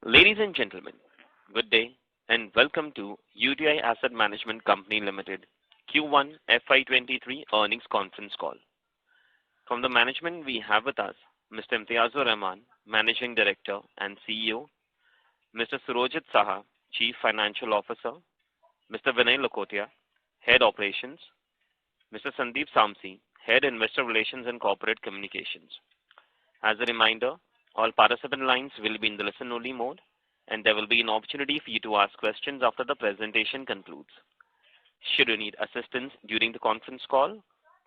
Ladies and gentlemen, good day and welcome to UTI Asset Management Company Limited Q1 FY23 earnings conference call. From the management, we have with us Mr. Imtiyazur Rahman, Managing Director and CEO, Mr. Surojit Saha, Chief Financial Officer, Mr. Vinay Lakhotia, Head Operations, Mr. Sandeep Samsi, Head Investor Relations and Corporate Communications. As a reminder, all participant lines will be in the listen-only mode, and there will be an opportunity for you to ask questions after the presentation concludes. Should you need assistance during the conference call,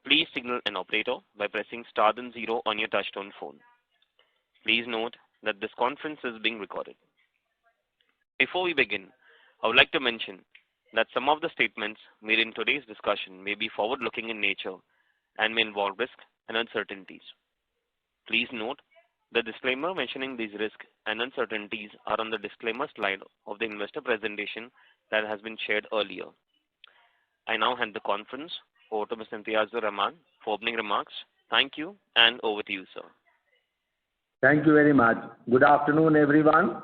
please signal an operator by pressing star then 0 on your touchtone phone. Please note that this conference is being recorded. Before we begin, I would like to mention that some of the statements made in today's discussion may be forward-looking in nature and may involve risks and uncertainties. Please note the disclaimer mentioning these risks and uncertainties are on the disclaimer slide of the investor presentation that has been shared earlier. I now hand the conference over to Mr. Imtiyazur Rahman for opening remarks. Thank you, and over to you, sir. Thank you very much. Good afternoon, everyone.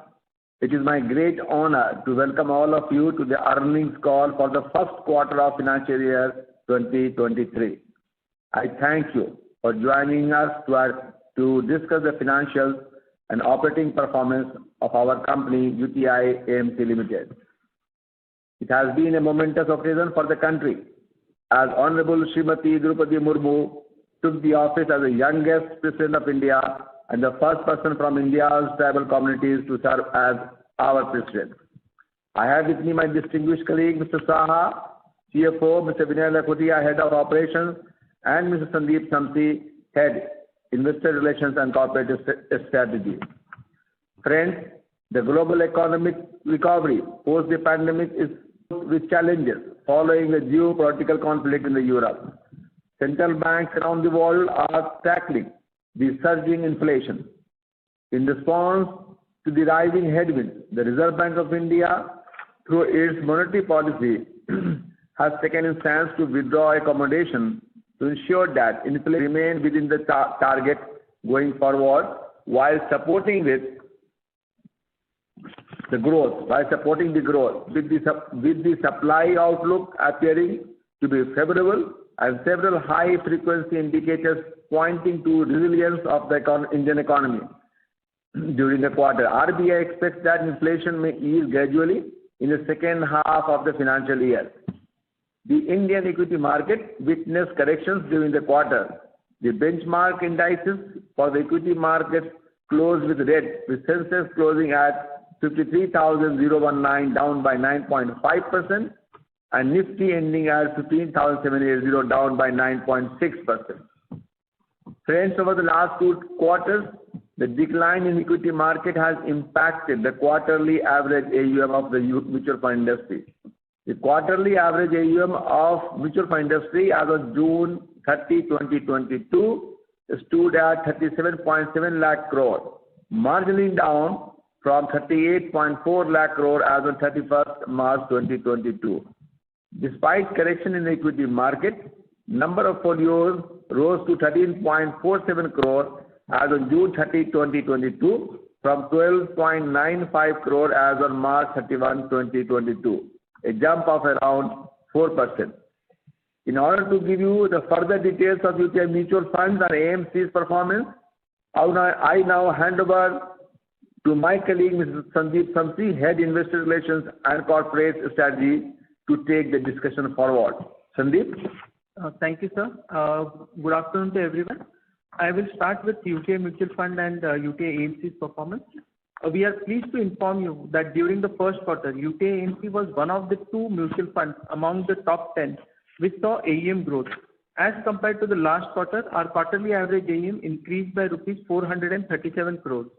It is my great honor to welcome all of you to the earnings call for the first quarter of financial year 2023. I thank you for joining us to discuss the financial and operating performance of our company, UTI AMC Limited. It has been a momentous occasion for the country as Honorable Srimati Draupadi Murmu took the office as the youngest President of India and the first person from India's tribal communities to serve as our President. I have with me my distinguished colleague, Mr. Saha, CFO, Mr. Vinay Lakhotia, Head of Operations, and Mr. Sandeep Samsi, Head Investor Relations and Corporate Strategy. Friends, the global economic recovery post the pandemic is with challenges following the geopolitical conflict in Europe. Central banks around the world are tackling the surging inflation. In response to the rising headwinds, the Reserve Bank of India, through its monetary policy, has taken a stance to withdraw accommodation to ensure that inflation remains within the target going forward, while supporting the growth. With the supply outlook appearing to be favorable and several high-frequency indicators pointing to resilience of the Indian economy. During the quarter, RBI expects that inflation may ease gradually in the second half of the financial year. The Indian equity market witnessed corrections during the quarter. The benchmark indices for the equity market closed with red, with Sensex closing at 53,019, down by 9.5%, and Nifty ending at 15,780, down by 9.6%. Friends, over the last 2 quarters, the decline in equity market has impacted the quarterly average AUM of the mutual fund industry. The quarterly average AUM of mutual fund industry as of June 30, 2022 stood at 37.7 lakh crore, marginally down from 38.4 lakh crore as on 31st March 2022. Despite correction in the equity market, number of folios rose to 13.47 crore as on June 30, 2022 from 12.95 crore as on March 31, 2022. A jump of around 4%. In order to give you the further details of UTI mutual funds and AMC's performance, I now hand over to my colleague, Mr. Sandeep Samsi, Head Investor Relations and Corporate Strategy, to take the discussion forward. Sandeep? Thank you, sir. Good afternoon to everyone. I will start with UTI Mutual Fund and UTI AMC's performance. We are pleased to inform you that during the first quarter, UTI AMC was one of the 2 mutual funds among the top 10 which saw AUM growth. As compared to the last quarter, our quarterly average AUM increased by rupees 437 crores.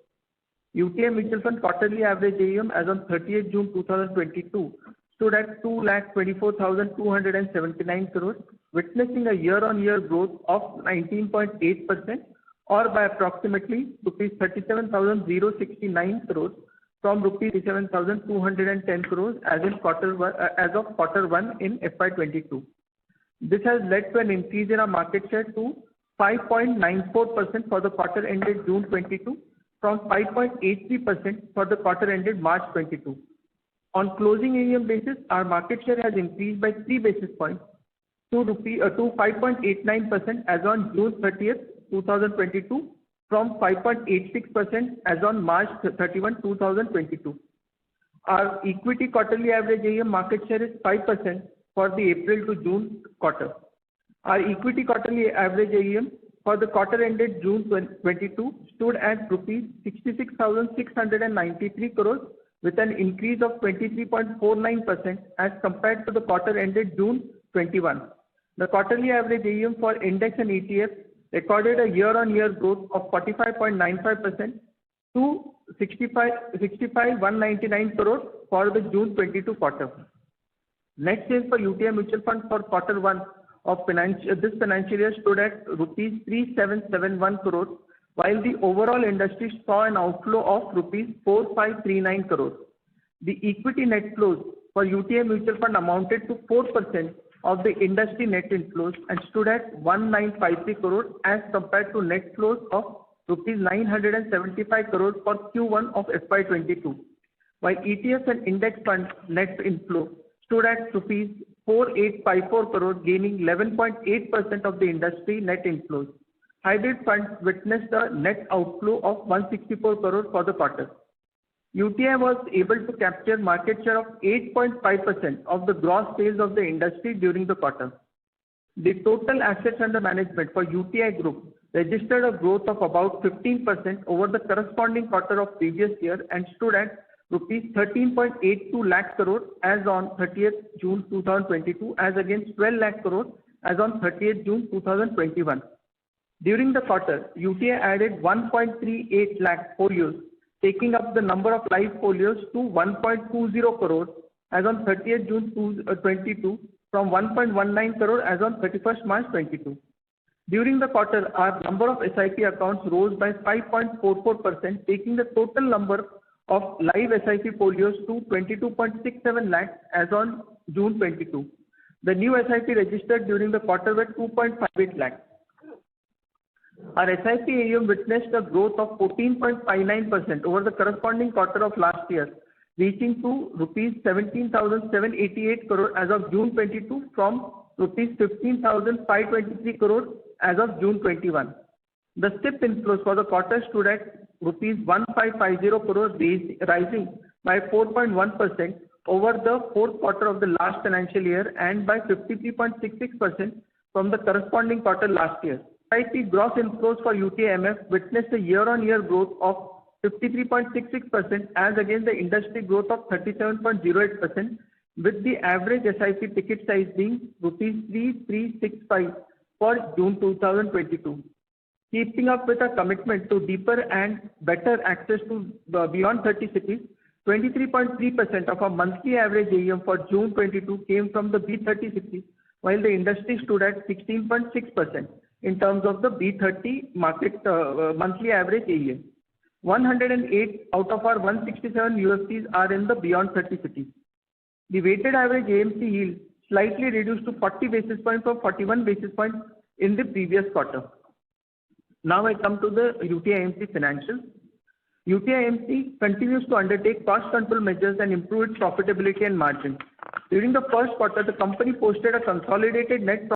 UTI Mutual Fund quarterly average AUM as on 30th June 2022 stood at 2,24,279 crores, witnessing a year-on-year growth of 19.8%, or by approximately rupees 37,069 crores from rupees 37,210 crores as of quarter 1 in FY22. This has led to an increase in our market share to 5.94% for the quarter ended June 22 from 5.83% for the quarter ended March 22. On closing AUM basis, our market share has increased by 3 basis points to 5.89% as on June 30th, 2022 from 5.86% as on March 31, 2022. Our equity quarterly average AUM market share is 5% for the April to June quarter. Our equity quarterly average AUM for the quarter ended June 22 stood at rupees 66,693 crores with an increase of 23.49% as compared to the quarter ended June 21. The quarterly average AUM for index and ETF recorded a year-on-year growth of 45.95% to 65,199 crores for the June 22 quarter. Net sales for UTI mutual fund for quarter 1 of this financial year stood at rupees 3771 crores, while the overall industry saw an outflow of rupees 4539 crores. The equity net flows for UTI mutual fund amounted to 4% of the industry net inflows and stood at 1953 crores as compared to net flows of rupees 975 crores for Q1 of FY22, while ETFs and index fund net inflow stood at rupees 4854 crores, gaining 11.8% of the industry net inflows. Hybrid funds witnessed a net outflow of 164 crores for the quarter. UTI was able to capture market share of 8.5% of the gross sales of the industry during the quarter. The total assets under management for UTI Group registered a growth of about 15% over the corresponding quarter of previous year and stood at rupees 13.82 lakh crores as on 30th June 2022 as against 12 lakh crores as on 30th June 2021. During the quarter, UTI added 1.38 lakh folios, taking up the number of live folios to 1.20 crores as on 30th June 2022 from 1.19 crore as on 31st March 22. During the quarter, our number of SIP accounts rose by 5.44%, taking the total number of live SIP folios to 22.67 lakhs as on June 22. The new SIP registered during the quarter were 2.58 lakhs. Our SIP AUM witnessed a growth of 14.59% over the corresponding quarter of last year, reaching to rupees 17,788 crore as of June 22 from rupees 15,523 crore as of June 21. The SIP inflows for the quarter stood at rupees 1550 crore, rising by 4.1% over the fourth quarter of the last financial year and by 53.66% from the corresponding quarter last year. SIP gross inflows for UTIMF witnessed a year-on-year growth of 53.66% as against the industry growth of 37.08%, with the average SIP ticket size being rupees 3365 for June 2022. Keeping up with our commitment to deeper and better access to beyond 30 cities, 23.3% of our monthly average AUM for June 22 came from the B30 cities, while the industry stood at 16.6% in terms of the B30 market monthly average AUM. 108 out of our 167 UFCs are in the beyond 30 cities. The weighted average AMC yield slightly reduced to 40 basis points from 41 basis points in the previous quarter. Now I come to the UTIMC financials. UTIMC continues to undertake cost control measures and improve its profitability and margin. During the first quarter, the company posted a consolidated net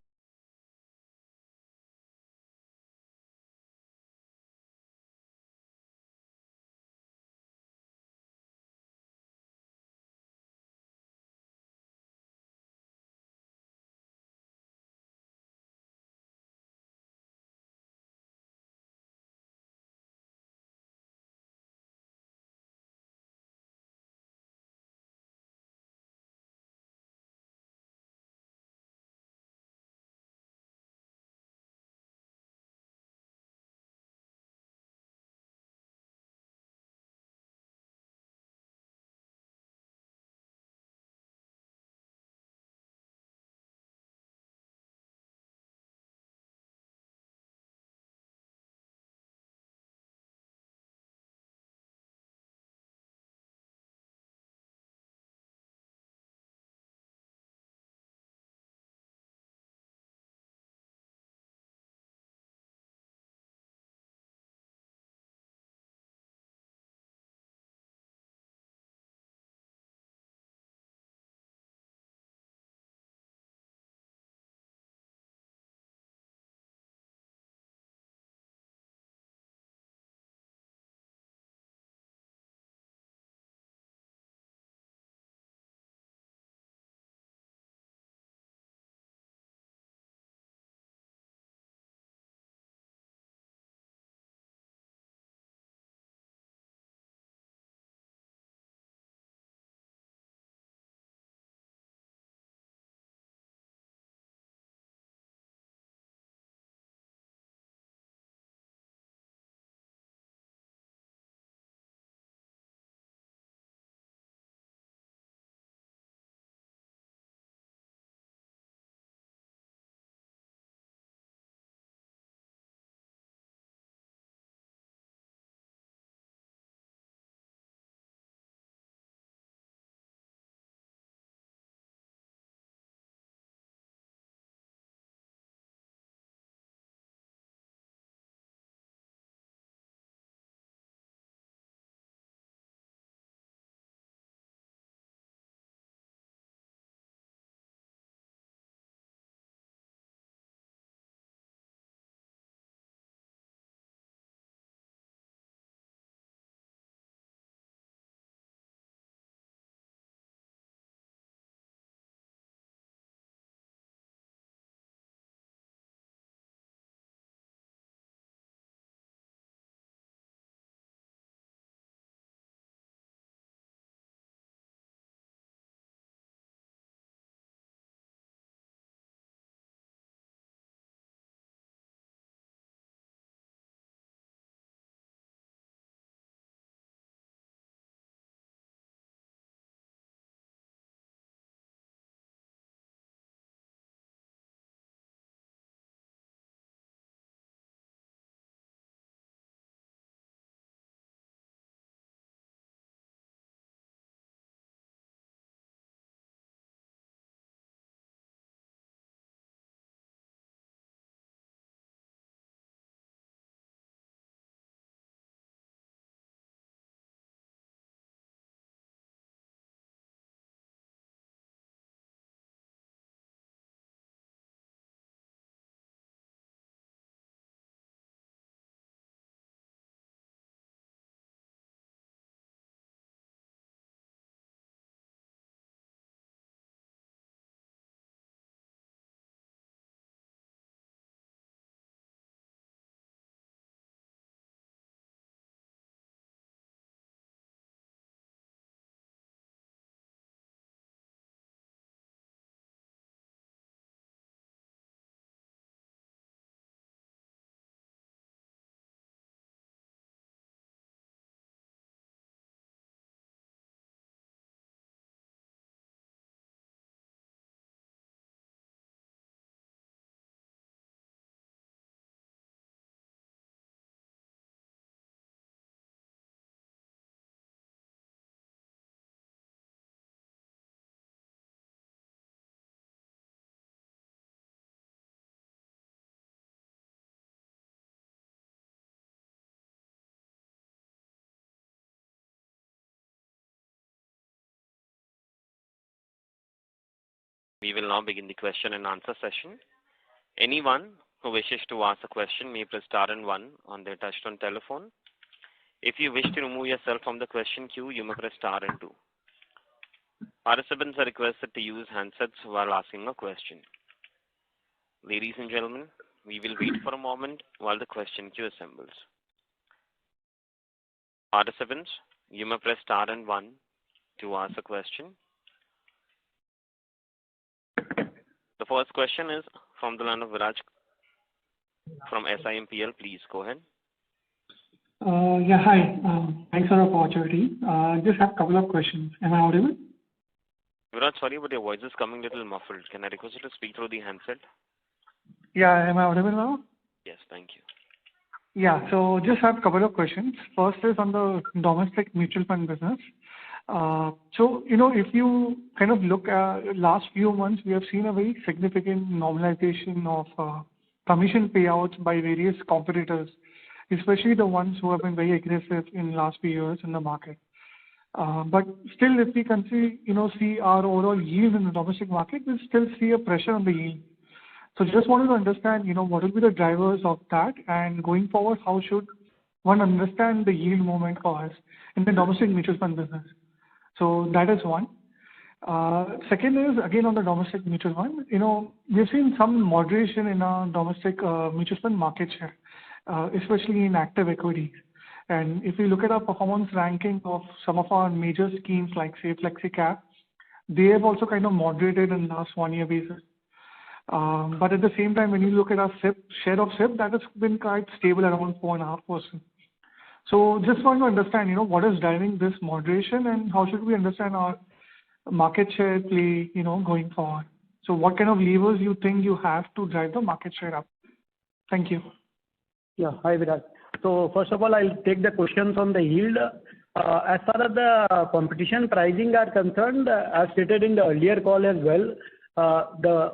We will now begin the question and answer session. Anyone who wishes to ask a question may press star and one on their touchtone telephone. If you wish to remove yourself from the question queue, you may press star and two. Participants are requested to use handsets while asking a question. Ladies and gentlemen, we will wait for a moment while the question queue assembles. Participants, you may press star and one to ask a question. The first question is from the line of Viraj from SIMPL. Please go ahead. Yeah, hi. Thanks for the opportunity. Just have a couple of questions. Am I audible? Viraj, sorry, but your voice is coming a little muffled. Can I request you to speak through the handset? Yeah, am I audible now? Yes, thank you. Yeah, so just have a couple of questions. First is on the domestic mutual fund business. So, if you kind of look at last few months, we have seen a very significant normalization of commission payouts by various competitors, especially the ones who have been very aggressive in last few years in the market. But still, if we can see our overall yield in the domestic market, we still see a pressure on the yield. So just wanted to understand, what will be the drivers of that, and going forward, how should one understand the yield movement for us in the domestic mutual fund business? So that is one. Second is, again, on the domestic mutual fund, we've seen some moderation in our domestic mutual fund market share, especially in active equities. And if we look at our performance ranking of some of our major schemes like, say, FlexiCap, they have also kind of moderated in the last 1 year basis. But at the same time, when you look at our share of SIP, that has been quite stable around 4.5%. So just want to understand, what is driving this moderation, and how should we understand our market share play, going forward? So what kind of levers you think you have to drive the market share up? Thank you. Yeah, hi Viraj. So first of all, I'll take the questions on the yield. As far as the competition pricing are concerned, as stated in the earlier call as well, the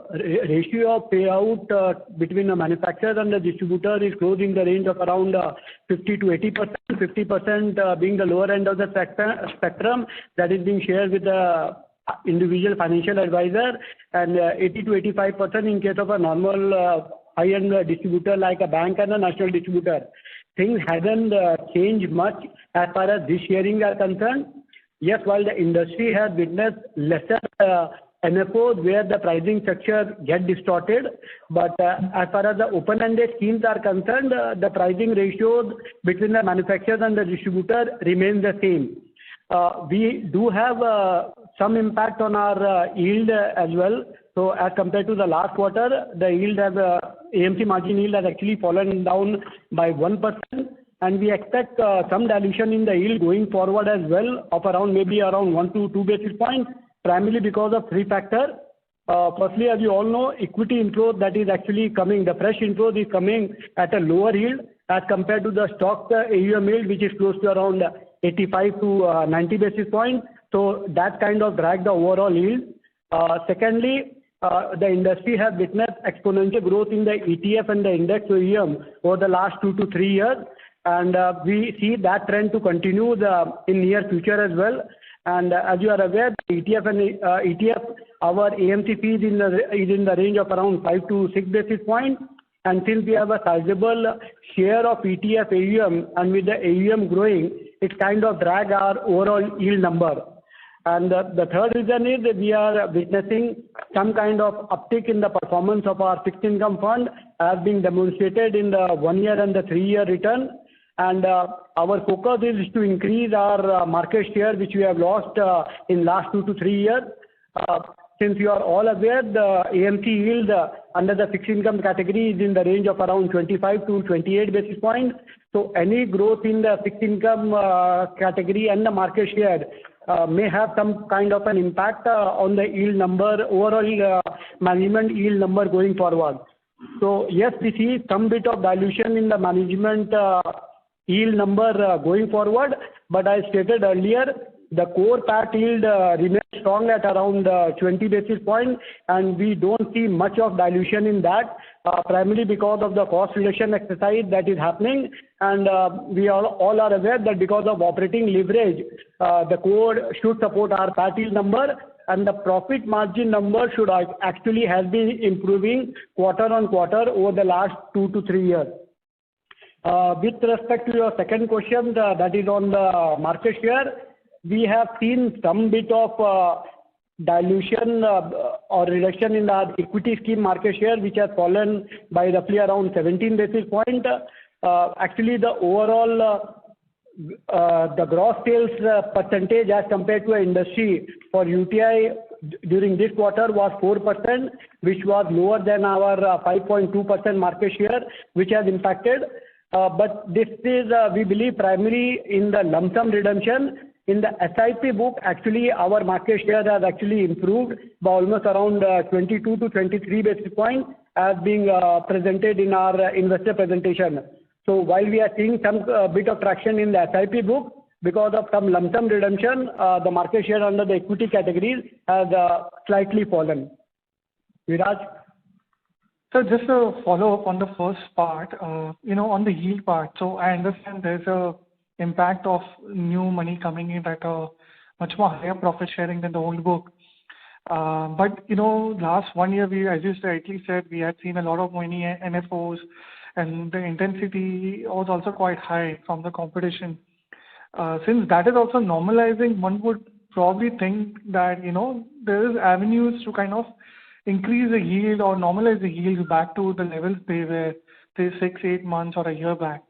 ratio of payout between the manufacturer and the distributor is close in the range of around 50 to 80%, 50% being the lower end of the spectrum that is being shared with the individual financial advisor, and 80 to 85% in case of a normal high-end distributor like a bank and a national distributor. Things hasn't changed much as far as this sharing are concerned. Yes, while the industry has witnessed lesser NFOs where the pricing structure get distorted, but as far as the open-ended schemes are concerned, the pricing ratios between the manufacturer and the distributor remain the same. We do have some impact on our yield as well. So as compared to the last quarter, the yield has AMC margin yield has actually fallen down by 1%, and we expect some dilution in the yield going forward as well of maybe around 1 to 2 basis points, primarily because of three factors. Firstly, as you all know, equity inflow that is actually coming, the fresh inflow is coming at a lower yield as compared to the stock AUM yield, which is close to around 85 to 90 basis points. So that kind of drag the overall yield. Secondly, the industry has witnessed exponential growth in the ETF and the index AUM over the last 2 to 3 years, and we see that trend to continue in near future as well. And as you are aware, the ETF, our AMC fee is in the range of around 5 to 6 basis points. And since we have a sizable share of ETF AUM, and with the AUM growing, it kind of drag our overall yield number. And the third reason is that we are witnessing some kind of uptick in the performance of our fixed income fund as being demonstrated in the 1 year and the 3 year return. And our focus is to increase our market share, which we have lost in last 2 to 3 years. Since you are all aware, the AMC yield under the fixed income category is in the range of around 25 to 28 basis points. So any growth in the fixed income category and the market share may have some kind of an impact on the yield number, overall management yield number going forward. So yes, we see some bit of dilution in the management yield number going forward, but I stated earlier, the core PAT yield remains strong at around 20 basis points, and we don't see much of dilution in that, primarily because of the cost reduction exercise that is happening. And we all are aware that because of operating leverage, the core should support our PAT yield number. and the profit margin number should actually have been improving quarter on quarter over the last 2 to 3 years. With respect to your second question, that is on the market share, we have seen some bit of dilution or reduction in the equity scheme market share, which has fallen by roughly around 17 basis point. Actually, the overall the gross sales percentage as compared to industry for UTI during this quarter was 4%, which was lower than our 5.2% market share, which has impacted. But this is, we believe, primarily in the lump sum redemption. In the SIP book, actually, our market share has actually improved by almost around 22 to 23 basis points as being presented in our investor presentation. So while we are seeing some bit of traction in the SIP book, because of some lump sum redemption, the market share under the equity categories has slightly fallen. Viraj? So just a follow-up on the first part, on the yield part. So I understand there's a impact of new money coming in at a much more higher profit sharing than the old book. But, last 1 year, we, as you rightly said, we had seen a lot of money NFOs, and the intensity was also quite high from the competition. Since that is also normalizing, one would probably think that, there is avenues to kind of increase the yield or normalize the yields back to the levels they were, say, 6-8 months or a year back.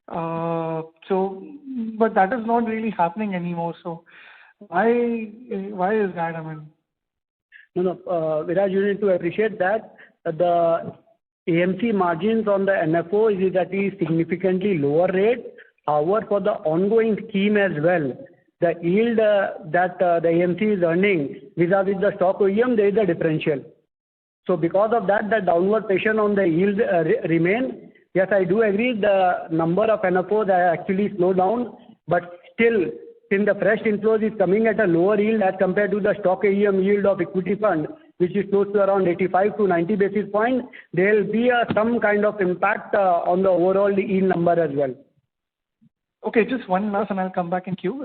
But that is not really happening anymore. So why is that? I mean, No, Viraj, you need to appreciate that the AMC margins on the NFO is at a significantly lower rate. However, for the ongoing scheme as well, the yield that the AMC is earning vis-a-vis the stock OEM, there is a differential. So because of that, the downward pressure on the yield remain. Yes, I do agree the number of NFOs have actually slowed down, but still, since the fresh inflows is coming at a lower yield as compared to the stock AUM yield of equity fund, which is close to around 85 to 90 basis points, there will be some kind of impact on the overall yield number as well. Okay, just one last and I'll come back in queue.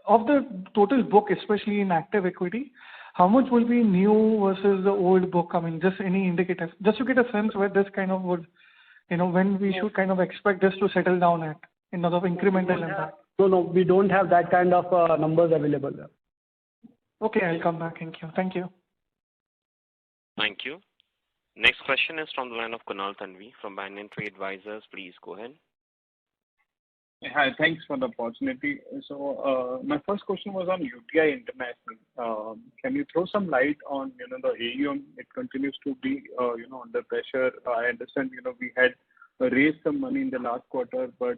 Of the total book, especially in active equity, how much will be new versus the old book? I mean, just any indicative, just to get a sense where this kind of would, when we should kind of expect this to settle down at, in terms of incremental impact. No, we don't have that kind of numbers available. Okay, I'll come back in queue. Thank you. Thank you. Next question is from the line of Kunal Tanvi from Banyan Tree Advisors. Please go ahead. Hi, thanks for the opportunity. So my first question was on UTI International. Can you throw some light on the AUM? It continues to be under pressure. I understand we had raised some money in the last quarter, but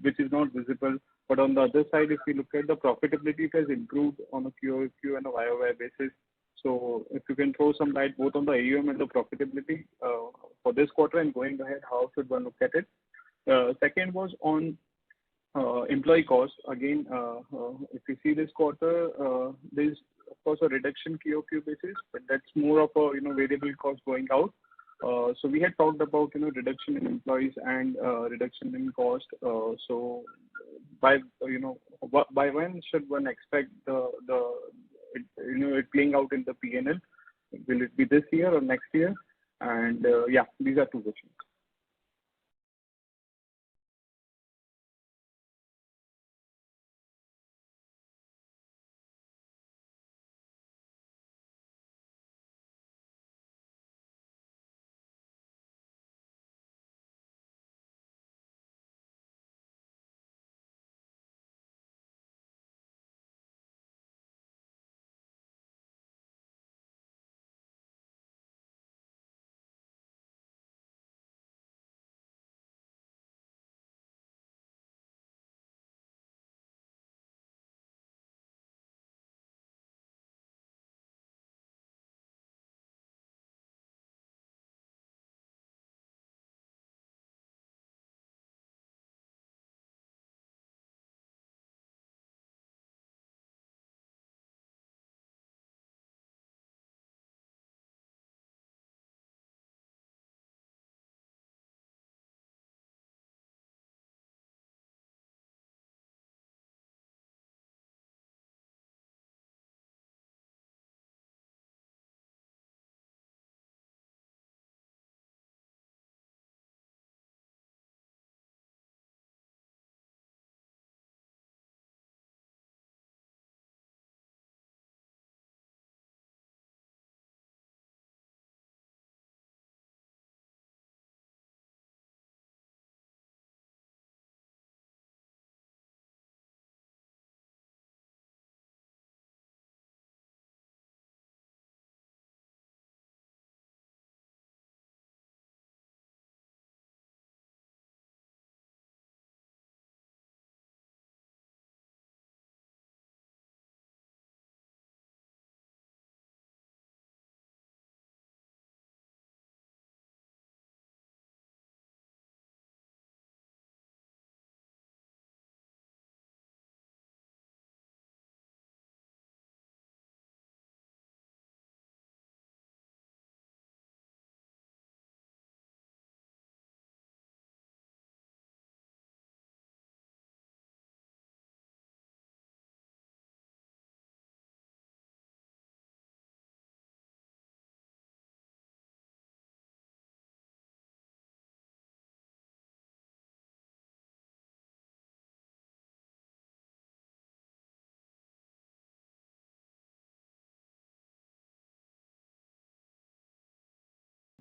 which is not visible. But on the other side, if you look at the profitability, it has improved on a QoQ and a YoY basis. So if you can throw some light both on the AUM and the profitability for this quarter and going ahead, how should one look at it? Second was on employee cost. Again, if you see this quarter, there is of course a reduction QoQ basis, but that's more of a variable cost going out. So we had talked about reduction in employees and reduction in cost. So by when should one expect it playing out in the P&L? Will it be this year or next year? And yeah, these are two questions.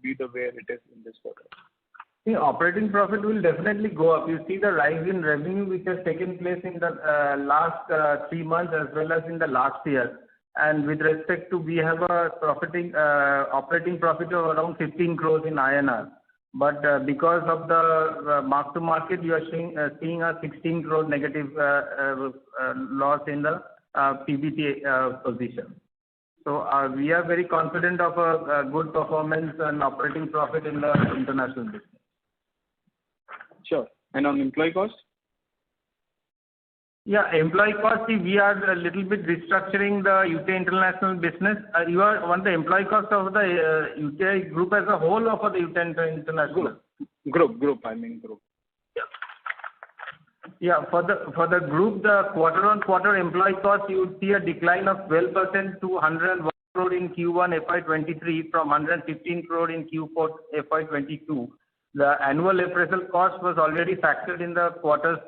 be the way it is in this quarter? The operating profit will definitely go up. You see the rise in revenue which has taken place in the last 3 months as well as in the last year. And with respect to, we have a operating profit of around 15 crores in INR. But because of the mark to market, you are seeing a 16 crore negative loss in the PBT position. So we are very confident of a good performance and operating profit in the international business. Sure. And on employee cost? Yeah, employee cost, see, we are a little bit restructuring the UTI international business. You are on the employee cost of the UTI group as a whole or for the UTI international? Group. Yeah, for the group, the quarter-on-quarter employee cost, you would see a decline of 12% to 101 crore in Q1 FY23 from 115 crore in Q4 FY22. The annual appraisal cost was already factored in the quarter's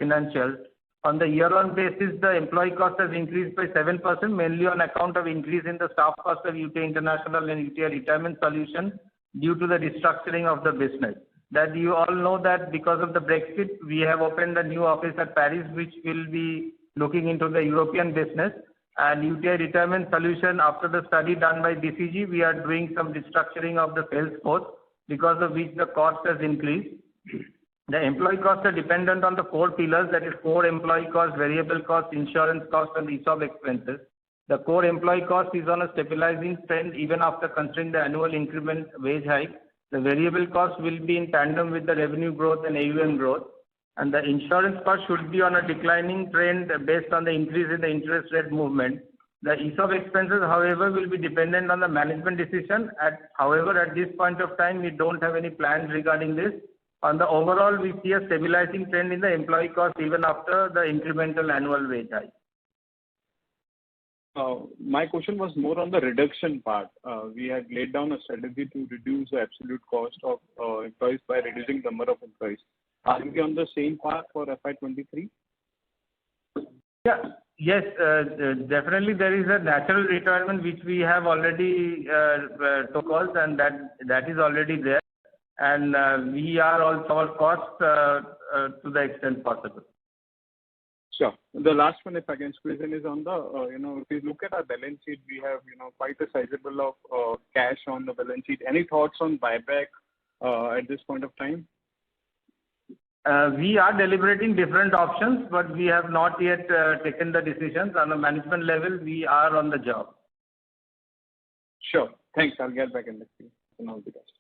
financials. On the year-on basis, the employee cost has increased by 7%, mainly on account of increase in the staff cost of UTI International and UTI Retirement Solutions due to the restructuring of the business. That you all know that because of the Brexit, we have opened a new office at Paris, which will be looking into the European business. And UTI Retirement Solution, after the study done by BCG, we are doing some restructuring of the sales force, because of which the cost has increased. The employee costs are dependent on the 4 pillars, that is core employee cost, variable cost, insurance cost, and ESOP expenses. The core employee cost is on a stabilizing trend even after considering the annual increment wage hike. The variable cost will be in tandem with the revenue growth and AUM growth. And the insurance cost should be on a declining trend based on the increase in the interest rate movement. The ESOP expenses, however, will be dependent on the management decision. However, at this point of time, we don't have any plans regarding this. On the overall, we see a stabilizing trend in the employee cost even after the incremental annual wage hike. My question was more on the reduction part. We had laid down a strategy to reduce the absolute cost of employees by reducing the number of employees. Are we on the same path for FY23? Yeah. Yes, definitely there is a natural retirement which we have already took calls, and that is already there. And we are also our cost to the extent possible. Sure. The last one, if I can squeeze in, is on the, if you look at our balance sheet, we have, quite a sizable of cash on the balance sheet. Any thoughts on buyback at this point of time? We are deliberating different options, but we have not yet taken the decisions. On a management level, we are on the job. Sure. Thanks. I'll get back in the queue. And all the best.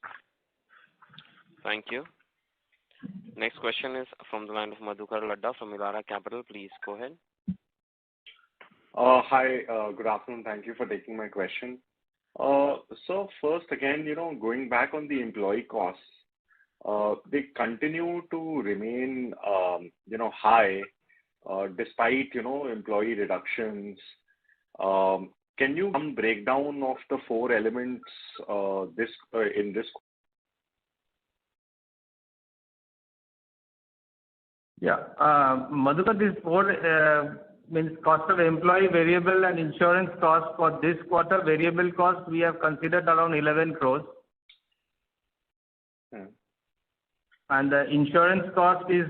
Thank you. Next question is from the line of Madhukar Ladda from Elara Capital. Please go ahead. Hi, good afternoon. Thank you for taking my question. So first again, going back on the employee costs, they continue to remain, high, despite, employee reductions. Can you some breakdown of the 4 elements in this? Yeah. Madhukar, this 4 means cost of employee, variable and insurance cost for this quarter. Variable cost we have considered around 11 crores. And the insurance cost is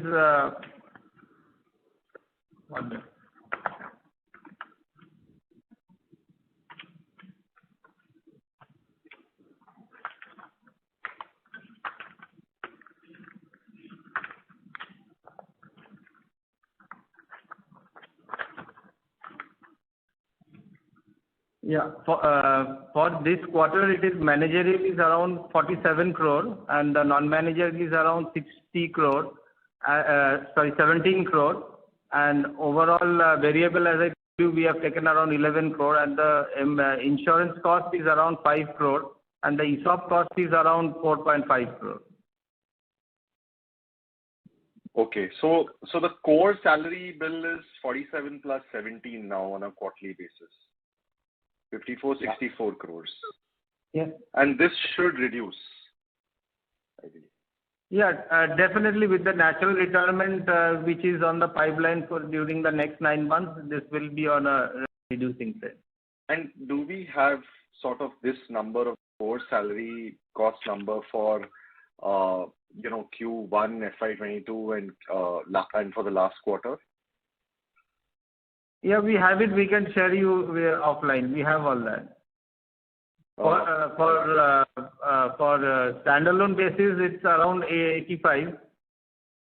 for this quarter, it is managerial is around 47 crore and the non-managerial is around 17 crore. And overall variable, as I told you, we have taken around 11 crore, and the insurance cost is around 5 crore, and the ESOP cost is around 4.5 crore. Okay, so the core salary bill is 47 plus 17 now on a quarterly basis. 64 crores. Yes. And this should reduce, I believe. Yeah, definitely with the natural retirement which is on the pipeline for during the next 9 months, this will be on a reducing trend. And do we have sort of this number of core salary cost number for Q1 FY22 and for the last quarter? Yeah, we have it. We can share you offline. We have all that. For standalone basis, it's around 85.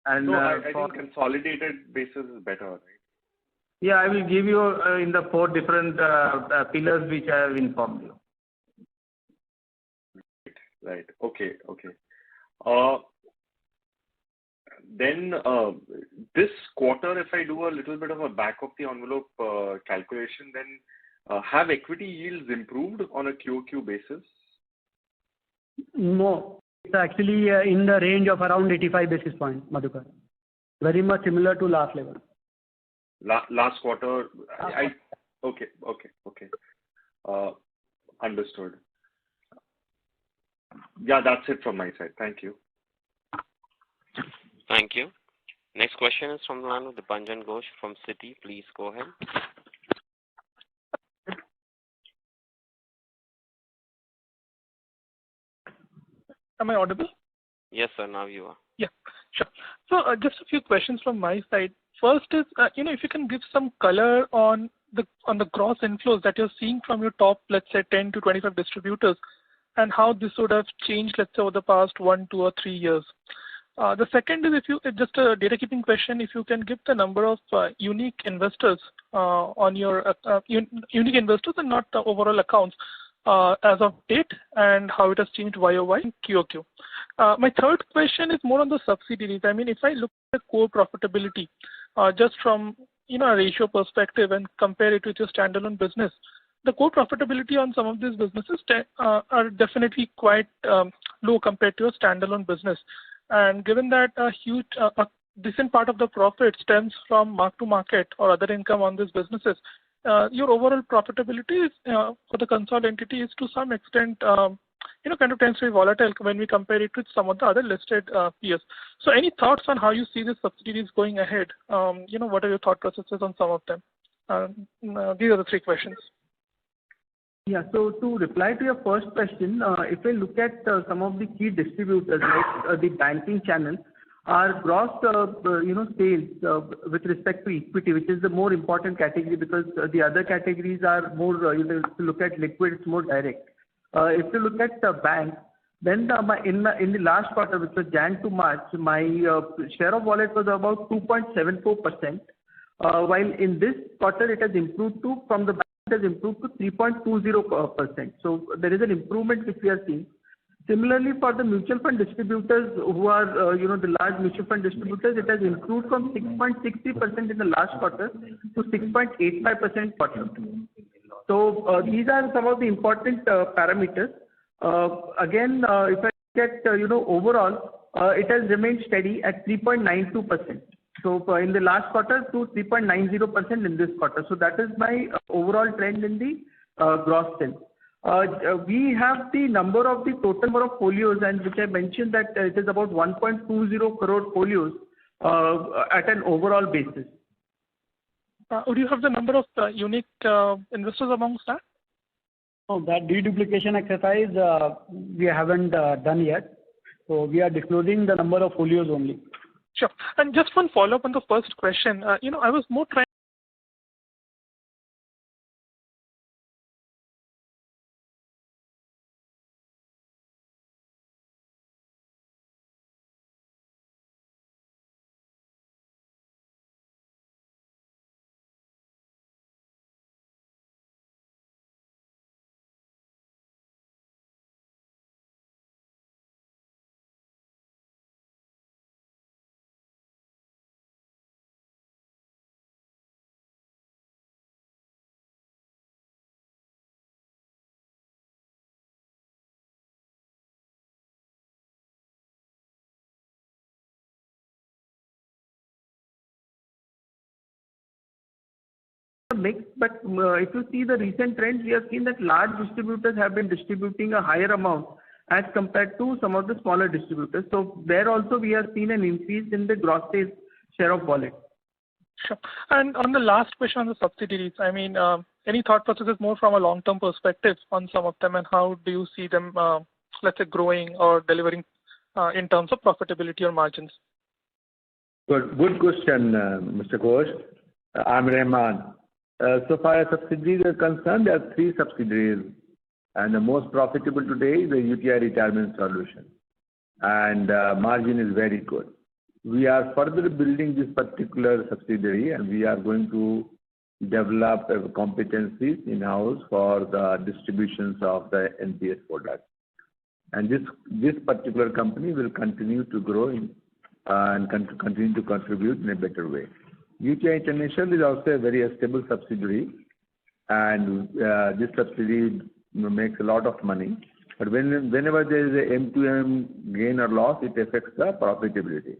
And no, I think consolidated basis is better, right? Yeah, I will give you in the 4 different pillars which I have informed you. Right. Okay. Then this quarter, if I do a little bit of a back of the envelope calculation, then have equity yields improved on a QOQ basis? No, it's actually in the range of around 85 basis points, Madhukar. Very much similar to last level. Last quarter, okay. Understood. Yeah, that's it from my side. Thank you. Thank you. Next question is from the line of Dipanjan Ghosh from Citi. Please go ahead. Am I audible? Yes, sir. Now you are. Yeah, sure. So just a few questions from my side. First is, if you can give some color on the gross inflows that you're seeing from your top, let's say, 10 to 25 distributors, and how this would have changed, let's say, over the past 1, 2, or 3 years. The second is, just a data keeping question, if you can give the number of unique investors on your unique investors and not the overall accounts as of date, and how it has changed YOY and QOQ. My third question is more on the subsidiaries. I mean, if I look at the core profitability, just from a ratio perspective and compare it with your standalone business, the core profitability on some of these businesses are definitely quite low compared to a standalone business. And given that a decent part of the profit stems from mark to market or other income on these businesses, your overall profitability is, for the consolidated entity is to some extent kind of tends to be volatile when we compare it with some of the other listed peers. So any thoughts on how you see the subsidiaries going ahead? What are your thought processes on some of them? These are the 3 questions. Yeah. So to reply to your first question, if we look at some of the key distributors, like the banking channel, our gross, sales with respect to equity, which is the more important category because the other categories are more, if you look at liquid, it's more direct. If you look at the bank, then in the last quarter, which was Jan to March, my share of wallet was about 2.74%, while in this quarter it has improved to, from the bank, it has improved to 3.20%. So there is an improvement which we are seeing. Similarly, for the mutual fund distributors who are, the large mutual fund distributors, it has improved from 6.60% in the last quarter to 6.85% quarter. So these are some of the important parameters. Again, if I look at, overall, it has remained steady at 3.92%. So in the last quarter to 3.90% in this quarter. So that is my overall trend in the gross sales. We have the number of the total number of folios, and which I mentioned that it is about 1.20 crore folios at an overall basis. Would you have the number of unique investors amongst that? Oh, that deduplication exercise we haven't done yet. So we are disclosing the number of folios only. Sure. And just one follow-up on the first question. I was more trying mix, but if you see the recent trends, we have seen that large distributors have been distributing a higher amount as compared to some of the smaller distributors. So there also we have seen an increase in the gross sales share of wallet. Sure. And on the last question on the subsidiaries, I mean, any thought processes more from a long-term perspective on some of them, and how do you see them, let's say, growing or delivering in terms of profitability or margins? Good question, Mr. Ghosh. I'm Rahman. So far as subsidiaries are concerned, there are 3 subsidiaries, and the most profitable today is the UTI Retirement Solution, and margin is very good. We are further building this particular subsidiary, and we are going to develop competencies in-house for the distributions of the NPS product. And this particular company will continue to grow and continue to contribute in a better way. UTI International is also a very stable subsidiary, and this subsidiary makes a lot of money. But whenever there is a M2M gain or loss, it affects the profitability.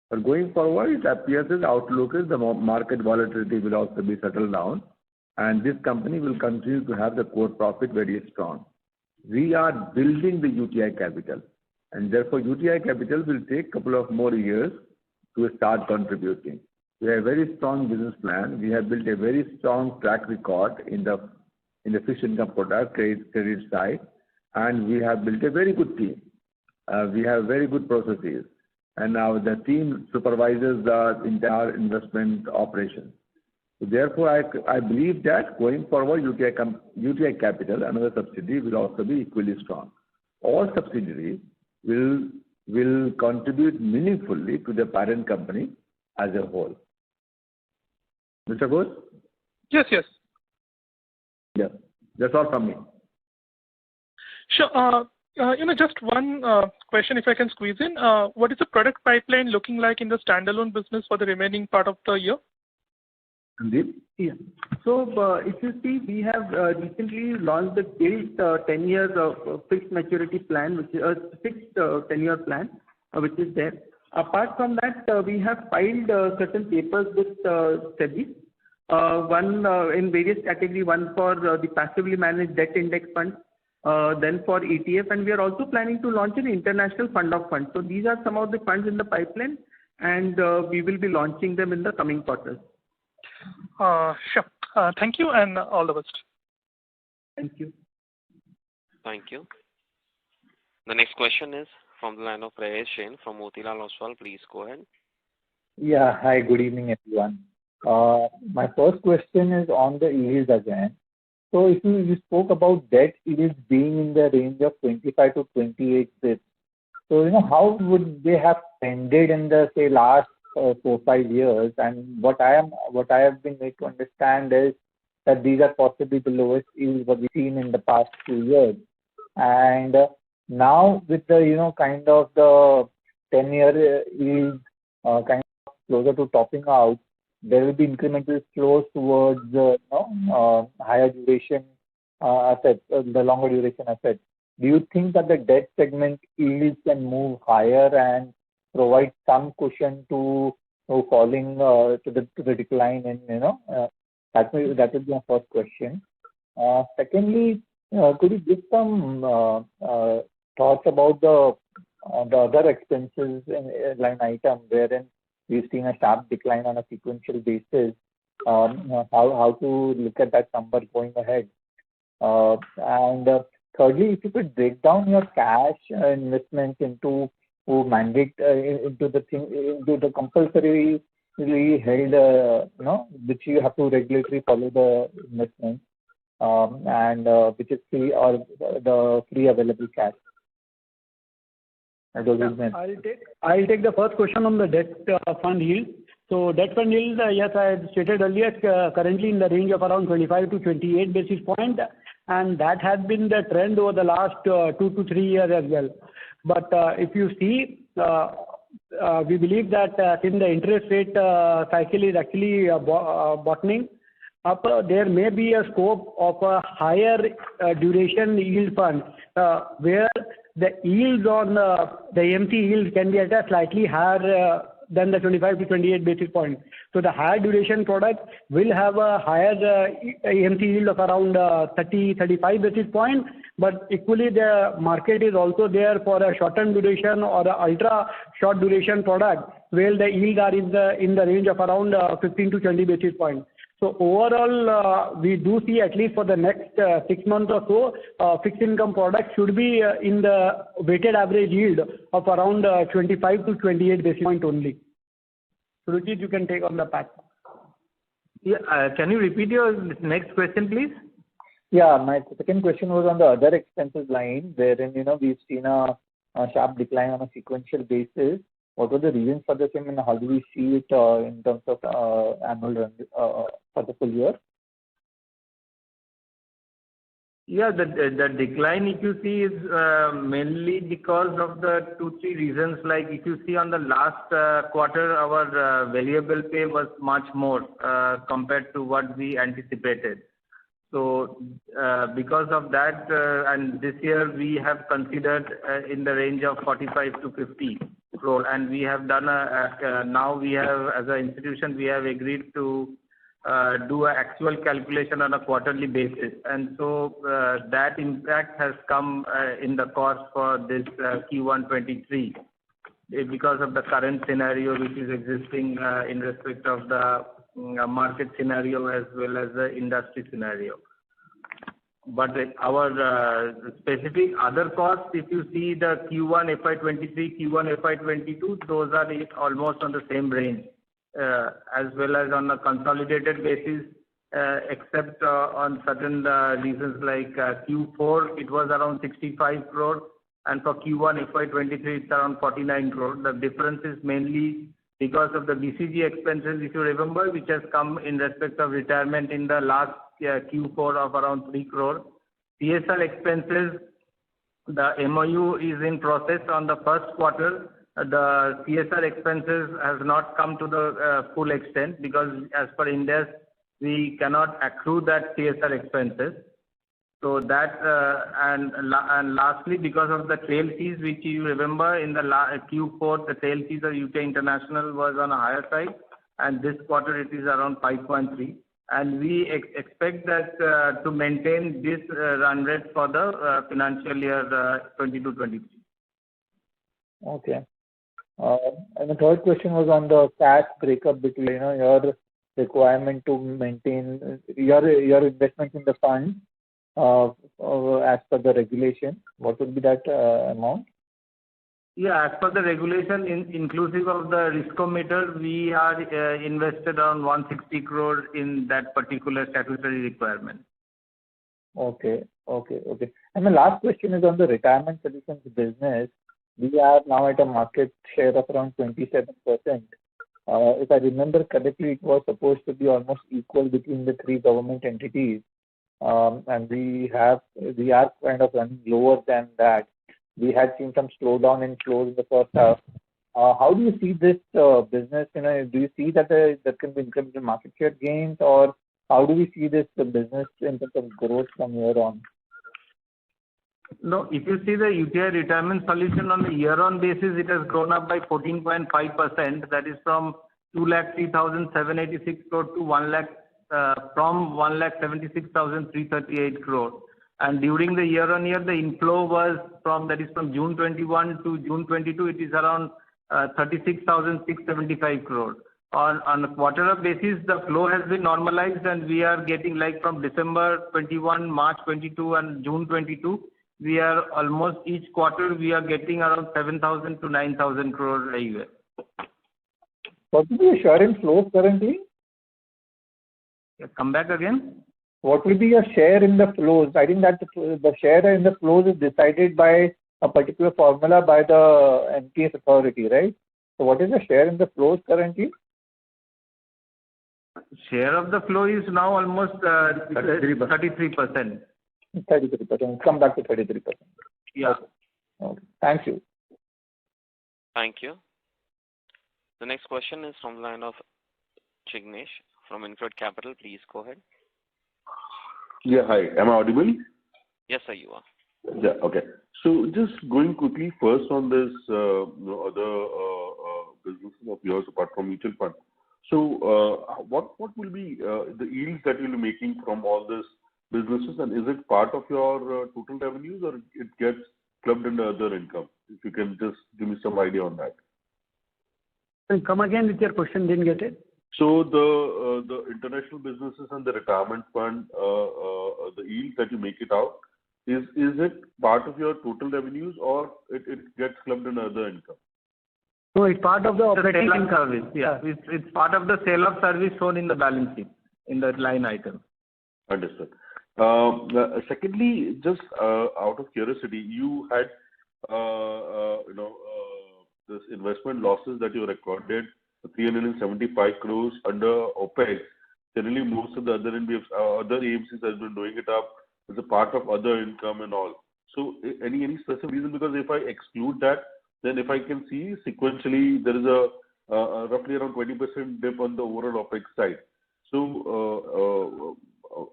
But going forward, it appears as outlook is the market volatility will also be settled down, and this company will continue to have the core profit very strong. We are building the UTI capital, and therefore UTI capital will take a couple of more years to start contributing. We have a very strong business plan. We have built a very strong track record in the fixed income product credit side, and we have built a very good team. We have very good processes, and now the team supervises the entire investment operation. So therefore, I believe that going forward, UTI Capital, another subsidiary, will also be equally strong. All subsidiaries will contribute meaningfully to the parent company as a whole. Mr. Ghosh? Yes. Yeah, that's all from me. Sure. Just one question, if I can squeeze in. What is the product pipeline looking like in the standalone business for the remaining part of the year? Indeed. Yeah. So if you see, we have recently launched the GILT 10 years of fixed maturity plan, which is a fixed 10-year plan, which is there. Apart from that, we have filed certain papers with SEBI. One in various categories, one for the passively managed debt index fund, then for ETF, and we are also planning to launch an international fund of funds. So these are some of the funds in the pipeline, and we will be launching them in the coming quarters. Sure. Thank you, and all the best. Thank you. Thank you. The next question is from the line of Prayesh Jain from Motilal Oswal. Please go ahead. Yeah. Hi, good evening, everyone. My first question is on the yields again. So if you spoke about debt yields being in the range of 25 to 28 bits. So, how would they have trended in the, say, last 4-5 years? And what I have been made to understand is that these are possibly the lowest yields what we've seen in the past few years. And now with the, kind of the 10-year yield kind of closer to topping out, there will be incremental flows towards higher duration assets, the longer duration assets. Do you think that the debt segment yields can move higher and provide some cushion to falling to the decline in that would be my first question. Secondly, could you give some thoughts about the other expenses in line item wherein we've seen a sharp decline on a sequential basis? How to look at that number going ahead? And thirdly, if you could break down your cash investments into mandate into the compulsory held, which you have to regulatory follow the investment, and which is free or the free available cash. I'll take the first question on the debt fund yield. So debt fund yield, yes, I had stated earlier, currently in the range of around 25 to 28 basis point, and that has been the trend over the last 2 to 3 years as well. But if you see, we believe that in the interest rate cycle is actually bottoming up, there may be a scope of a higher duration yield fund where the yields on the AMC yield can be at a slightly higher than the 25 to 28 basis point. So the higher duration product will have a higher AMC yield of around 30-35 basis point, but equally the market is also there for a short-term duration or a ultra short duration product where the yields are in the range of around 15 to 20 basis point. So overall, we do see at least for the next 6 months or so, fixed income products should be in the weighted average yield of around 25 to 28 basis point only. Surajit, you can take on the pack. Yeah, can you repeat your next question, please? Yeah, my second question was on the other expenses line, wherein, we've seen a sharp decline on a sequential basis. What were the reasons for the same, and how do we see it in terms of annual run for the full year? Yeah, the decline, if you see, is mainly because of the 2-3 reasons. Like if you see on the last quarter, our variable pay was much more compared to what we anticipated. So because of that, and this year we have considered in the range of 45 to 50 crore, and we have done now we have, as an institution, we have agreed to do an actual calculation on a quarterly basis, and so that impact has come in the cost for this Q1 23 because of the current scenario which is existing in respect of the market scenario as well as the industry scenario. But our specific other costs, if you see the Q1 FY23, Q1 FY22, those are almost on the same range, as well as on a consolidated basis, except on certain reasons like Q4, it was around 65 crore, and for Q1 FY23, it's around 49 crore. The difference is mainly because of the BCG expenses, if you remember, which has come in respect of retirement in the last Q4 of around 3 crore. CSR expenses, the MOU is in process on the first quarter. The CSR expenses has not come to the full extent because as per Ind-AS, we cannot accrue that CSR expenses. So that and lastly, because of the trail fees, which you remember in the Q4, the trail fees of UK International was on a higher side, and this quarter it is around 5.3. And we expect that to maintain this run rate for the financial year 22-23. Okay. And the third question was on the cash breakup between your requirement to maintain your investment in the fund as per the regulation. What would be that amount? Yeah, as per the regulation, inclusive of the riskometer, we are invested around 160 crore in that particular statutory requirement. Okay. And the last question is on the retirement solutions business. We are now at a market share of around 27%. If I remember correctly, it was supposed to be almost equal between the 3 government entities, and we are kind of running lower than that. We had seen some slowdown in flows in the first half. How do you see this business? Do you see that there can be incremental market share gains, or how do we see this business in terms of growth from here on? No, if you see the UTI retirement solution on the year-on basis, it has grown up by 14.5%. That is from 2,03,786 crore to 1,76,338 crore. And during the year-on-year, the inflow was from June 21 to June 22, it is around 36,675 crore. On a quarter basis, the flow has been normalized, and we are getting like from December 21, March 22, and June 22, we are almost each quarter we are getting around 7,000 to 9,000 crore a year. What will be your share in flows currently? Come back again. What will be your share in the flows? I think that the share in the flows is decided by a particular formula by the MTS authority, right? So what is the share in the flows currently? Share of the flow is now almost 33%. 33%. Come back to 33%. Yeah. Okay. Thank you. Thank you. The next question is from the line of Chignesh from Incred Capital. Please go ahead. Yeah, hi. Am I audible? Yes, sir, you are. Yeah, okay. So just going quickly first on this other businesses of yours apart from mutual fund. So what will be the yields that you'll be making from all these businesses, and is it part of your total revenues or it gets clubbed under other income? If you can just give me some idea on that. Come again with your question, didn't get it. So the international businesses and the retirement fund, the yield that you make it out, is it part of your total revenues or it gets clubbed in other income? No, it's part of the operating Sale of income. service. Yeah, it's part of the sale of service shown in the balance sheet in the line item. Understood. Secondly, just out of curiosity, you had this investment losses that you recorded, 375 crores under OPEX. Generally, most of the other other AMCs has been doing it up as a part of other income and all. So, any specific reason? Because if I exclude that, then if I can see sequentially, there is a roughly around 20% dip on the overall OPEX side. So,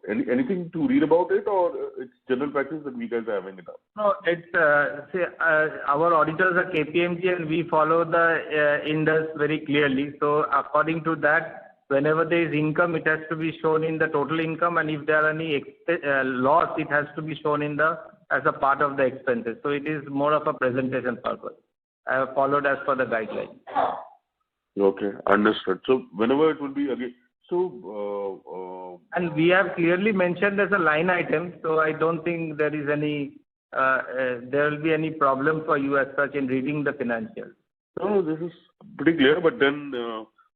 anything to read about it, or it's general practice that we guys are having it up? No, it's our auditors are KPMG and we follow the Indus very clearly. So according to that, whenever there is income, it has to be shown in the total income, and if there are any loss, it has to be shown as a part of the expenses. So it is more of a presentation purpose. I have followed as per the guidelines. Okay, understood. So whenever it will be again, and we have clearly mentioned as a line item, so I don't think there is any there will be any problem for you as such in reading the financials. No, this is pretty clear. But then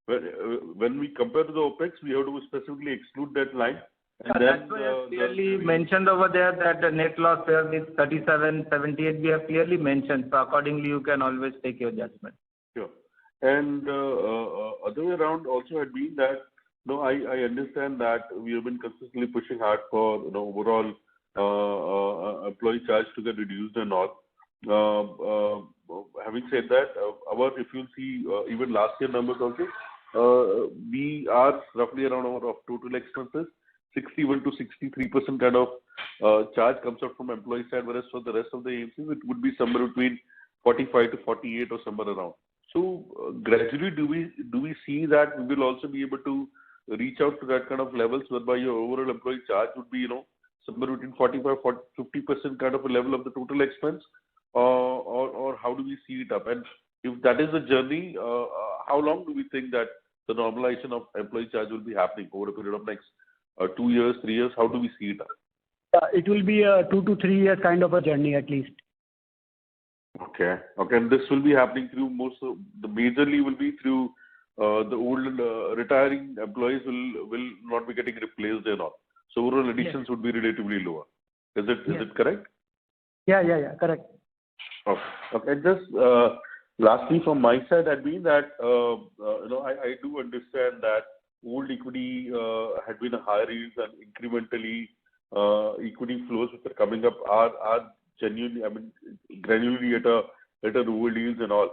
when we compare to the OPEX, we have to specifically exclude that line. And that's why I clearly mentioned over there that the net loss there is 37.78. We have clearly mentioned. So accordingly, you can always take your judgment. Sure. And other way around also had been that, no, I understand that we have been consistently pushing hard for overall employee charge to get reduced and all. Having said that, if you'll see even last year numbers also, we are roughly around our total expenses, 61 to 63% kind of charge comes out from employee side, whereas for the rest of the AMCs, it would be somewhere between 45 to 48 or somewhere around. So gradually, do we see that we will also be able to reach out to that kind of levels whereby your overall employee charge would be somewhere between 45-50% kind of a level of the total expense, or how do we see it up? And if that is the journey, how long do we think that the normalization of employee charge will be happening over a period of next 2 years, 3 years? How do we see it up? It will be a 2 to 3 year kind of a journey at least. Okay. And this will be happening through majorly will be through the old retiring employees will not be getting replaced and all. So overall additions would be relatively lower. Is it correct? Yeah, correct. Okay. Just lastly from my side had been that I do understand that old equity had been a higher yields and incrementally equity flows which are coming up are genuinely, granularly at a lower yields and all.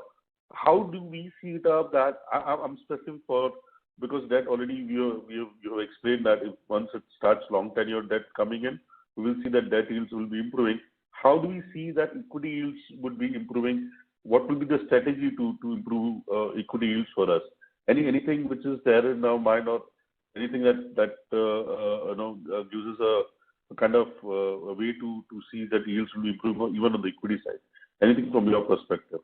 How do we see it up that I'm specific for, because that already you have explained that if once it starts long tenure debt coming in, we will see that debt yields will be improving. How do we see that equity yields would be improving? What will be the strategy to improve equity yields for us? Anything which is there in our mind, or anything that gives us a kind of a way to see that yields will improve even on the equity side? Anything from your perspective?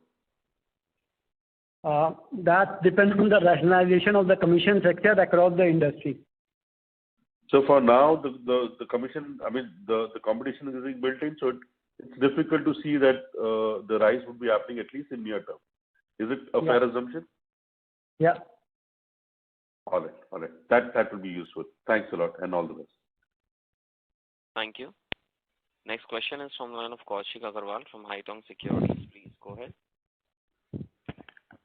That depends on the rationalization of the commission sector across the industry. So for now, the commission, the competition is being built in, so it's difficult to see that the rise would be happening at least in near term. Is it a fair assumption? Yeah. All right. That will be useful. Thanks a lot, and all the best. Thank you. Next question is from the line of Kaushik Agarwal from Haitong Securities. Please go ahead.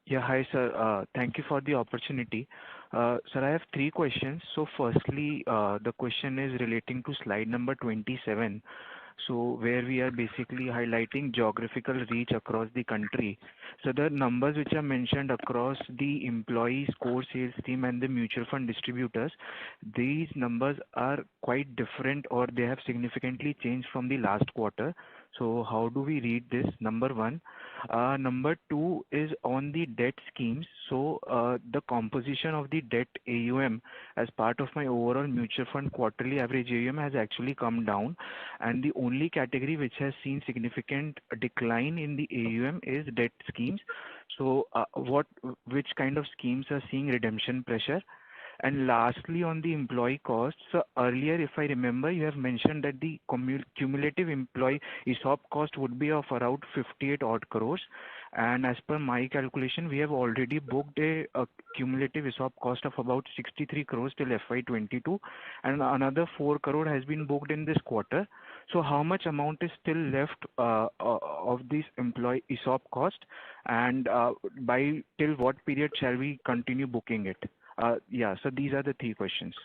Yeah, hi sir. Thank you for the opportunity. Sir, I have 3 questions. So firstly, the question is relating to slide number 27. So where we are basically highlighting geographical reach across the country. So the numbers which are mentioned across the employees, core sales team and the mutual fund distributors, these numbers are quite different, or they have significantly changed from the last quarter. So how do we read this? Number 1. Number 2 is on the debt schemes. So the composition of the debt AUM as part of my overall mutual fund quarterly average AUM has actually come down, and the only category which has seen significant decline in the AUM is debt schemes. So which kind of schemes are seeing redemption pressure? And lastly, on the employee costs, so earlier, if I remember, you have mentioned that the cumulative employee ESOP cost would be of around 58 odd crores. And as per my calculation, we have already booked a cumulative ESOP cost of about 63 crores till FY22, and another 4 crore has been booked in this quarter. So how much amount is still left of this employee ESOP cost, and by till what period shall we continue booking it? Yeah, so these are the three questions.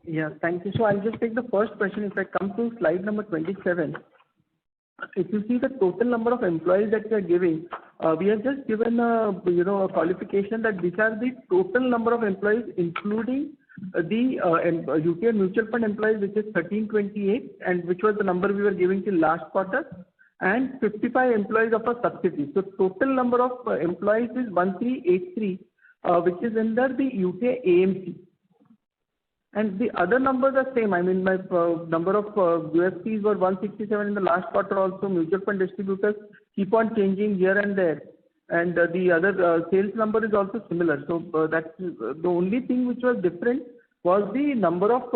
Yeah, thank you. So I'll just take the first question. If I come to slide number 27, if you see the total number of employees that we are giving, we have just given a qualification that these are the total number of employees, including the UTI mutual fund employees, which is 1328, and which was the number we were giving till last quarter, and 55 employees of a subsidiary. So total number of employees is 1383, which is under the UTI AMC. And the other numbers are same. I mean, my number of USPs were 167 in the last quarter also. Mutual fund distributors keep on changing here and there. And the other sales number is also similar. So that's the only thing which was different was the number of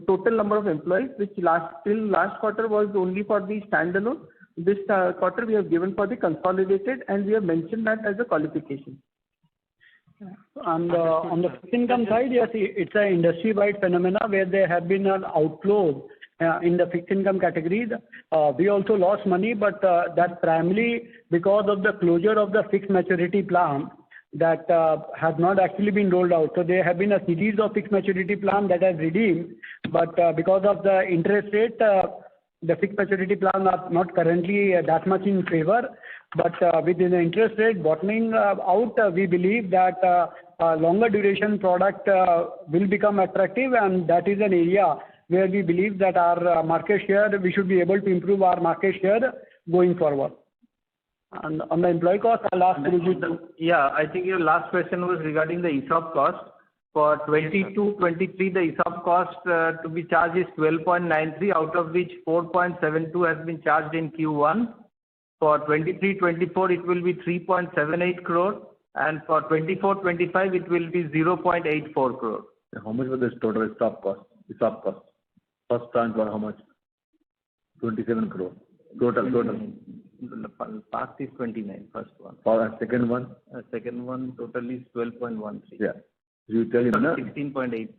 total number of employees, which till last quarter was only for the standalone. This quarter we have given for the consolidated, and we have mentioned that as a qualification. On the fixed income side, yes, it's an industry-wide phenomena where there have been an outflows in the fixed income categories. We also lost money, but that's primarily because of the closure of the fixed maturity plan that has not actually been rolled out. So there have been a series of fixed maturity plan that has redeemed, but because of the interest rate, the fixed maturity plan are not currently that much in favor. But with the interest rate bottoming out, we believe that a longer duration product will become attractive, and that is an area where we believe that our market share, we should be able to improve our market share going forward. And on the employee cost, I'll ask Riju. Yeah, I think your last question was regarding the ESOP cost. For 22-23, the ESOP cost to be charged is 12.93, out of which 4.72 has been charged in Q1. For 23-24, it will be 3.78 crore, and for 24-25, it will be 0.84 crore. How much was this total ESOP cost? First tranche was how much? 27 crore. Total. The past is 29, first one. For second one? Second one total is 12.13. Yeah. You tell him, 16.85.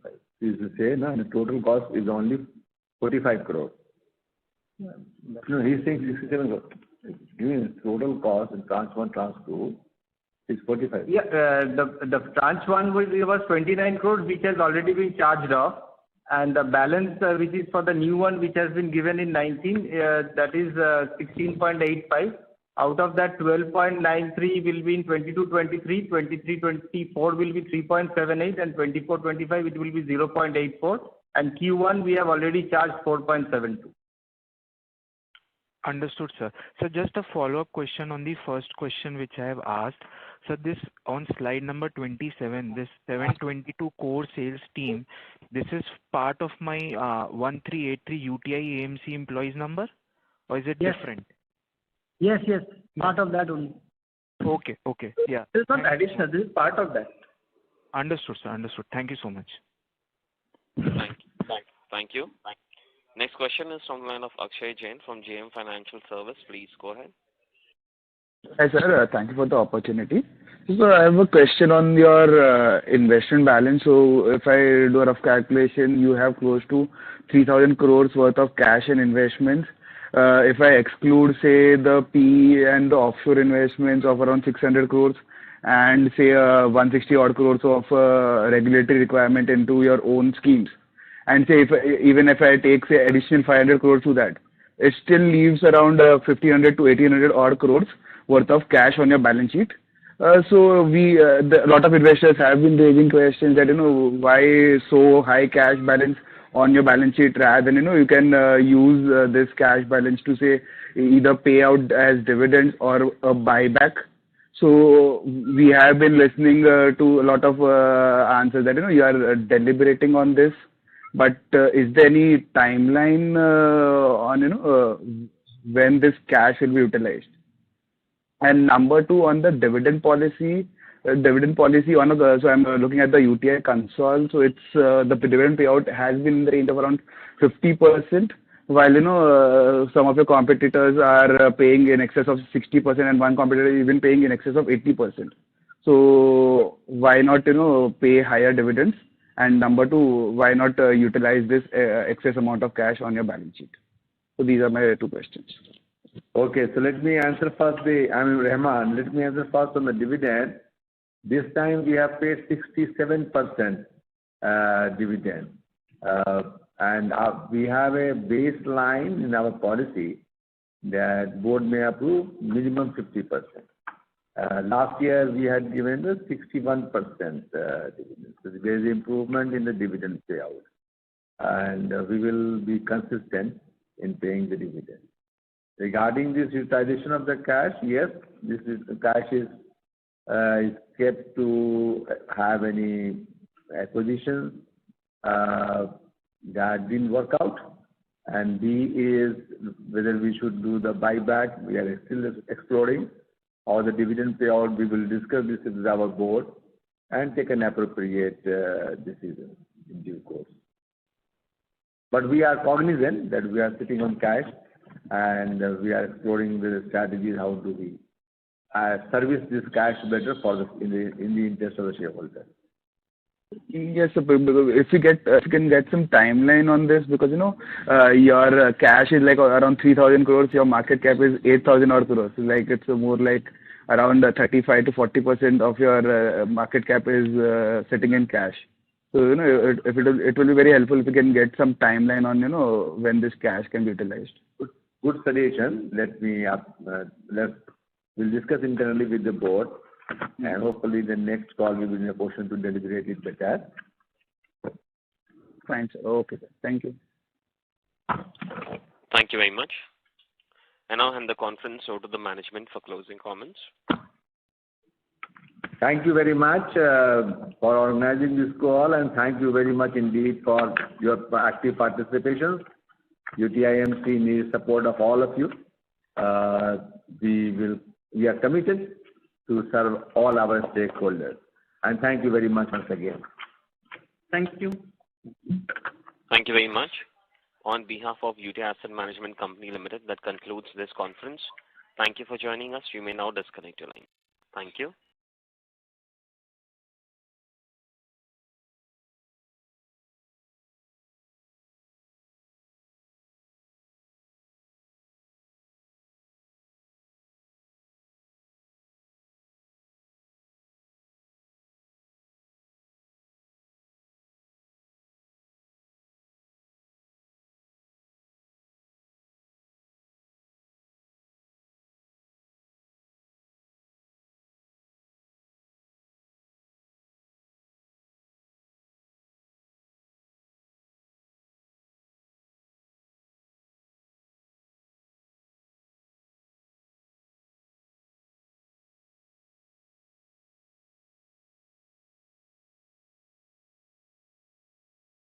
You say, the total cost is only 45 crore. Yeah. No, he's saying 67 crore. Giving total cost in tranche 1, tranche 2 is 45. Yeah, the tranche 1 was 29 crores, which has already been charged off, and the balance which is for the new one, which has been given in 19, that is 16.85. Out of that, 12.93 will be in 22-23, 23-24 will be 3.78, and 24-25 it will be 0.84, and Q1 we have already charged 4.72. Understood, sir. So just a follow-up question on the first question which I have asked. So this on slide number 27, this 722 core sales team, this is part of my 1383 UTI AMC employees number, or is it different? Yes, part of that only. Okay, yeah. This is not additional, this is part of that. Understood, sir. Understood. Thank you so much. Thank you. Next question is from the line of Akshay Jain from JM Financial Service. Please go ahead. Hi, sir. Thank you for the opportunity. So I have a question on your investment balance. So if I do a rough calculation, you have close to 3,000 crores worth of cash and investments. If I exclude, say, the PE and the offshore investments of around 600 crores and say 160 odd crores of regulatory requirement into your own schemes, and say even if I take, say, additional 500 crores to that, it still leaves around 1,500 to 1,800 odd crores worth of cash on your balance sheet. So a lot of investors have been raising questions that, why so high cash balance on your balance sheet rather than, you can use this cash balance to, say, either pay out as dividends or a buyback. So we have been listening to a lot of answers that, you are deliberating on this. But is there any timeline on, when this cash will be utilized? And number two, on the dividend policy, dividend policy on a, so I'm looking at the UTI console, so it's the dividend payout has been in the range of around 50%, while some of your competitors are paying in excess of 60%, and one competitor is even paying in excess of 80%. So why not pay higher dividends? And number two, why not utilize this excess amount of cash on your balance sheet? So these are my two questions. Okay, so let me answer first Rahman, let me answer first on the dividend. This time we have paid 67% dividend. And we have a baseline in our policy that board may approve minimum 50%. Last year we had given the 61% dividend. So there is improvement in the dividend payout. And we will be consistent in paying the dividend. Regarding this utilization of the cash, yes, cash is kept to have any acquisitions that didn't work out. And B is whether we should do the buyback. We are still exploring. Or the dividend payout, we will discuss this with our board and take an appropriate decision in due course. But we are cognizant that we are sitting on cash, and we are exploring the strategies how do we service this cash better in the interest of the shareholder. Yes, sir, if you can get some timeline on this, because your cash is like around 3,000 crores, your market cap is 8,000 odd crores. Like it's more like around 35 to 40% of your market cap is sitting in cash. So it will be very helpful if you can get some timeline on when this cash can be utilized. Good suggestion. We'll discuss internally with the board, and hopefully the next call we will be in a position to deliberate it better. Fine, sir. Okay, sir. Thank you. Thank you very much. I now hand the conference over to the management for closing comments. Thank you very much for organizing this call, and thank you very much indeed for your active participation. UTIMC needs support of all of you. We are committed to serve all our stakeholders. And thank you very much once again. Thank you. Thank you very much. On behalf of UTI Asset Management Company Limited, that concludes this conference. Thank you for joining us. You may now disconnect your line. Thank you.